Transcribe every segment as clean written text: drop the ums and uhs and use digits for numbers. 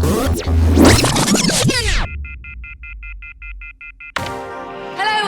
Hello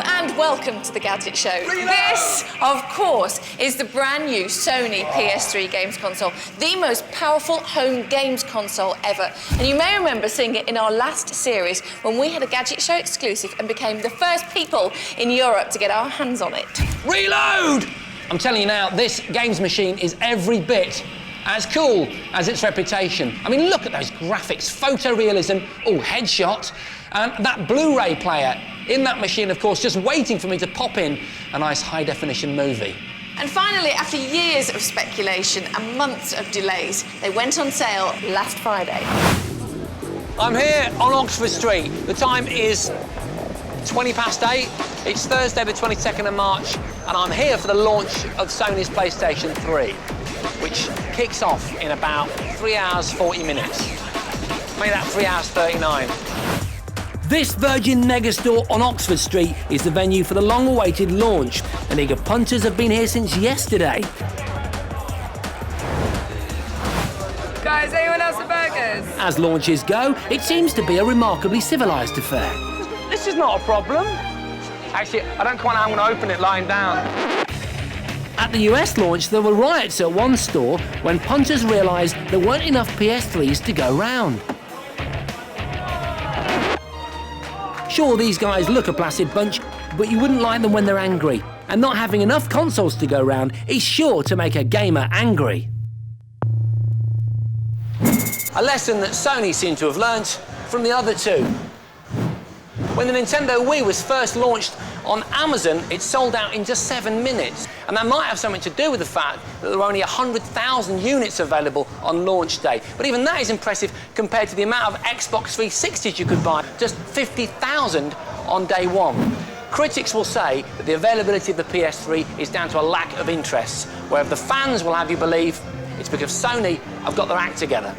and welcome to the Gadget Show. This, of course, is the brand new Sony PS3 games console, the most powerful home games console ever. And you may remember seeing it in our last series when we had a Gadget Show exclusive and became the first people in Europe to get our hands on it. Reload! I'm telling you now, this games machine is every bit as cool as its reputation. I mean, look at those graphics, photorealism, headshot, and that Blu-ray player in that machine, of course, just waiting for me to pop in a nice high-definition movie. And finally, after years of speculation and months of delays, they went on sale last Friday. I'm here on Oxford Street. The time is 8:20. It's Thursday, the 22nd of March, and I'm here for the launch of Sony's PlayStation 3, which kicks off in about 3 hours, 40 minutes. Maybe that 3 hours, 39. This Virgin megastore on Oxford Street is the venue for the long-awaited launch, and eager punters have been here since yesterday. Guys, anyone else for burgers? As launches go, it seems to be a remarkably civilised affair. This is not a problem. Actually, I don't quite know how I'm going to open it lying down. At the US launch, there were riots at one store when punters realised there weren't enough PS3s to go round. Sure, these guys look a placid bunch, but you wouldn't like them when they're angry. And not having enough consoles to go round is sure to make a gamer angry. A lesson that Sony seemed to have learnt from the other two. When the Nintendo Wii was first launched on Amazon, it sold out in just 7 minutes. And that might have something to do with the fact that there were only 100,000 units available on launch day. But even that is impressive compared to the amount of Xbox 360s you could buy, just 50,000 on day one. Critics will say that the availability of the PS3 is down to a lack of interest, where the fans will have you believe it's because Sony have got their act together.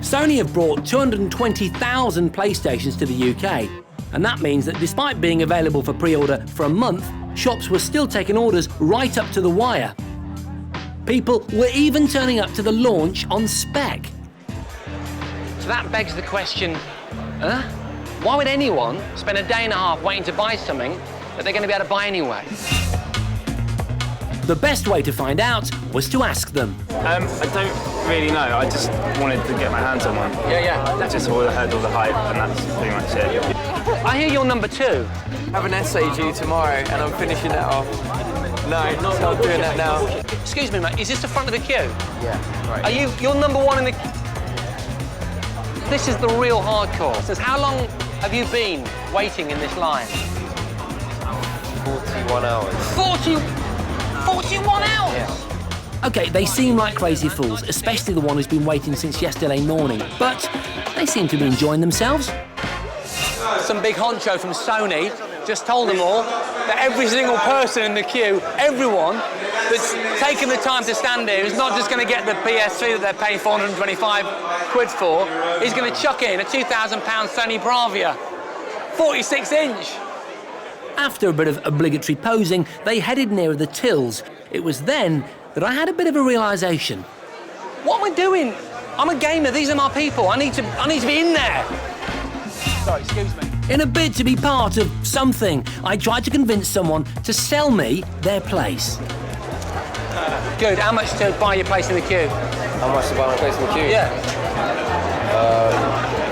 Sony have brought 220,000 PlayStations to the UK. And that means that despite being available for pre-order for a month, shops were still taking orders right up to the wire. People were even turning up to the launch on spec. So that begs the question, why would anyone spend a day and a half waiting to buy something that they're going to be able to buy anyway? The best way to find out was to ask them. I don't really know. I just wanted to get my hands on one. Yeah. I just heard all the hype, and that's pretty much it. I hear you're number 2. I have an essay due tomorrow, and I'm finishing that off. No, so I'm doing that now. Excuse me, mate, is this the front of the queue? Yeah, right. You're number 1 in the... This is the real hardcore. So how long have you been waiting in this line? 41 hours. 41 hours? Yeah. OK, they seem like crazy fools, especially the one who's been waiting since yesterday morning. But they seem to be enjoying themselves. Some big honcho from Sony just told them all that every single person in the queue, everyone that's taken the time to stand here, is not just going to get the PS3 that they're paying 425 quid for, he's going to chuck in a £2,000 Sony Bravia, 46-inch. After a bit of obligatory posing, they headed nearer the tills. It was then that I had a bit of a realisation. What am I doing? I'm a gamer, these are my people, I need to be in there. Sorry, excuse me. In a bid to be part of something, I tried to convince someone to sell me their place. Good, how much to buy your place in the queue? How much to buy my place in the queue? Yeah.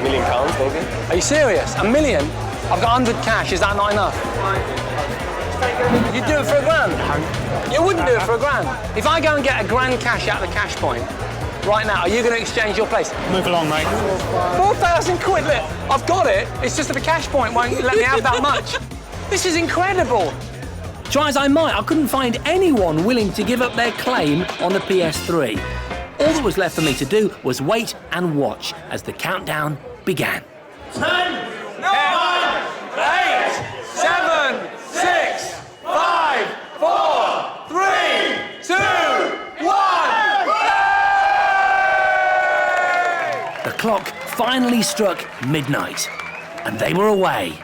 £1 million, maybe. Are you serious? $1 million? I've got 100 cash, is that not enough? You'd do it for £1,000? You wouldn't do it for £1,000. If I go and get £1,000 cash out of the cash point, right now, are you going to exchange your place? Move along, mate. 4,000 quid, look, I've got it. It's just that the cash point won't let me have that much. This is incredible. Try as I might, I couldn't find anyone willing to give up their claim on the PS3. All that was left for me to do was wait and watch as the countdown began. 10, 9, 8, 7, 6, 5, 4, 3, 2, 1. The clock finally struck midnight, and they were away.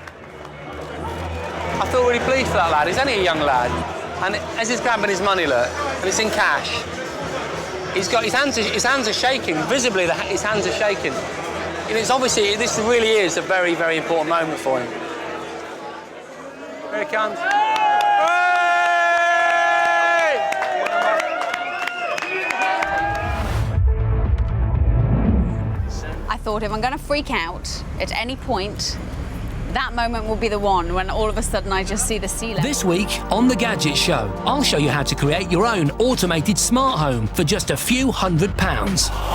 I feel really pleased for that lad. He's only a young lad, and as he's grabbing his money, look, and it's in cash. He's got his hands are shaking. Visibly, his hands are shaking. And it's obviously, this really is a very, very important moment for him. Here it comes. I thought if I'm going to freak out at any point, that moment will be the one when all of a sudden I just see the sea level. This week on The Gadget Show, I'll show you how to create your own automated smart home for just a few £100.